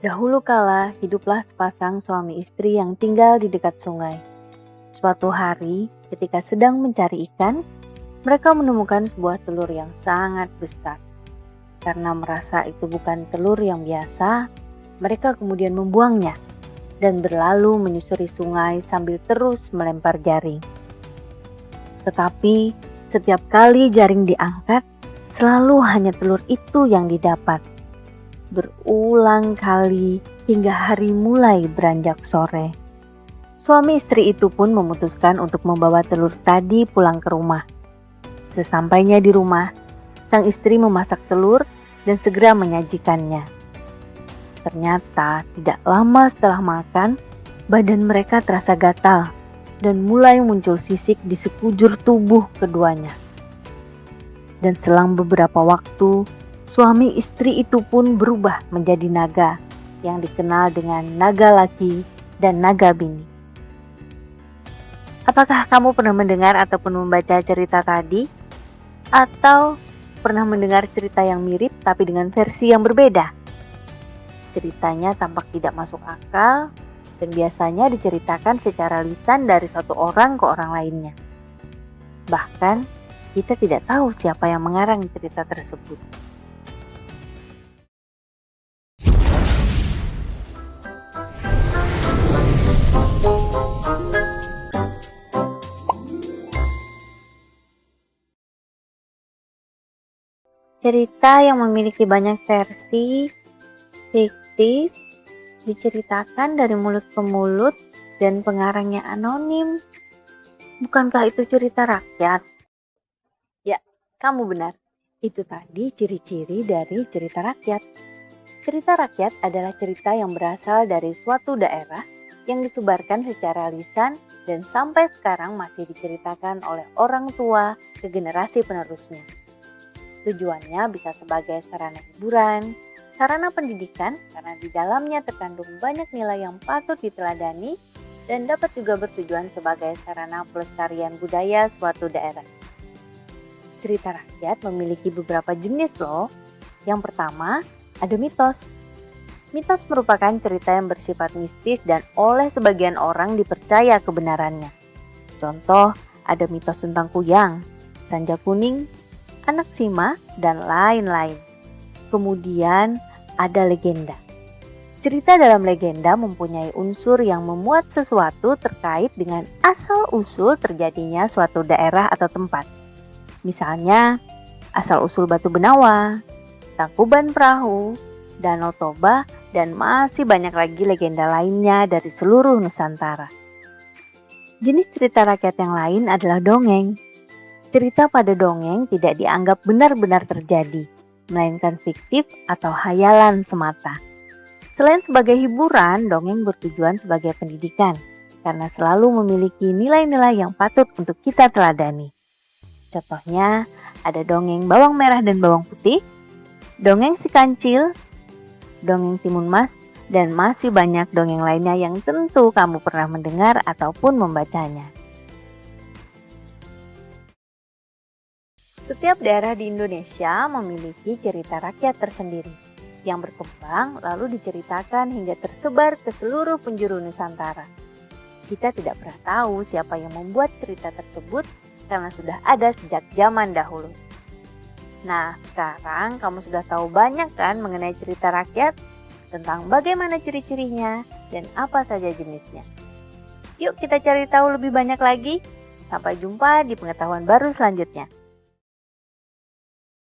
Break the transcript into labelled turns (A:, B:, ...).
A: Dahulu kala, hiduplah sepasang suami istri yang tinggal di dekat sungai. Suatu hari, ketika sedang mencari ikan, mereka menemukan sebuah telur yang sangat besar. Karena merasa itu bukan telur yang biasa, mereka kemudian membuangnya dan berlalu menyusuri sungai sambil terus melempar jaring. Tetapi, setiap kali jaring diangkat, selalu hanya telur itu yang didapat. Berulang kali hingga hari mulai beranjak sore. Suami istri itu pun memutuskan untuk membawa telur tadi pulang ke rumah. Sesampainya di rumah, sang istri memasak telur dan segera menyajikannya. Ternyata tidak lama setelah makan, badan mereka terasa gatal dan mulai muncul sisik di sekujur tubuh keduanya. Dan selang beberapa waktu, suami istri itu pun berubah menjadi naga yang dikenal dengan naga laki dan naga bini. Apakah kamu pernah mendengar ataupun membaca cerita tadi? Atau pernah mendengar cerita yang mirip tapi dengan versi yang berbeda? Ceritanya tampak tidak masuk akal dan biasanya diceritakan secara lisan dari satu orang ke orang lainnya. Bahkan, kita tidak tahu siapa yang mengarang cerita tersebut. Cerita yang memiliki banyak versi, fiktif, diceritakan dari mulut ke mulut, dan pengarangnya anonim. Bukankah itu cerita rakyat? Ya, kamu benar. Itu tadi ciri-ciri dari cerita rakyat. Cerita rakyat adalah cerita yang berasal dari suatu daerah yang disebarkan secara lisan dan sampai sekarang masih diceritakan oleh orang tua ke generasi penerusnya. Tujuannya bisa sebagai sarana hiburan, sarana pendidikan karena di dalamnya terkandung banyak nilai yang patut diteladani dan dapat juga bertujuan sebagai sarana pelestarian budaya suatu daerah. Cerita rakyat memiliki beberapa jenis loh. Yang pertama, ada mitos. Mitos merupakan cerita yang bersifat mistis dan oleh sebagian orang dipercaya kebenarannya. Contoh, ada mitos tentang kuyang, sanja kuning, anak sima, dan lain-lain. Kemudian ada legenda. Cerita dalam legenda mempunyai unsur yang memuat sesuatu terkait dengan asal-usul terjadinya suatu daerah atau tempat. Misalnya, asal-usul Batu Benawa, Tangkuban Perahu, Danau Toba, dan masih banyak lagi legenda lainnya dari seluruh Nusantara. Jenis cerita rakyat yang lain adalah dongeng. Cerita pada dongeng tidak dianggap benar-benar terjadi, melainkan fiktif atau hayalan semata. Selain sebagai hiburan, dongeng bertujuan sebagai pendidikan, karena selalu memiliki nilai-nilai yang patut untuk kita teladani. Contohnya, ada dongeng bawang merah dan bawang putih, dongeng si kancil, dongeng timun mas, dan masih banyak dongeng lainnya yang tentu kamu pernah mendengar ataupun membacanya. Setiap daerah di Indonesia memiliki cerita rakyat tersendiri yang berkembang lalu diceritakan hingga tersebar ke seluruh penjuru Nusantara. Kita tidak pernah tahu siapa yang membuat cerita tersebut karena sudah ada sejak zaman dahulu. Nah, sekarang kamu sudah tahu banyak kan mengenai cerita rakyat, tentang bagaimana ciri-cirinya dan apa saja jenisnya. Yuk kita cari tahu lebih banyak lagi. Sampai jumpa di pengetahuan baru selanjutnya.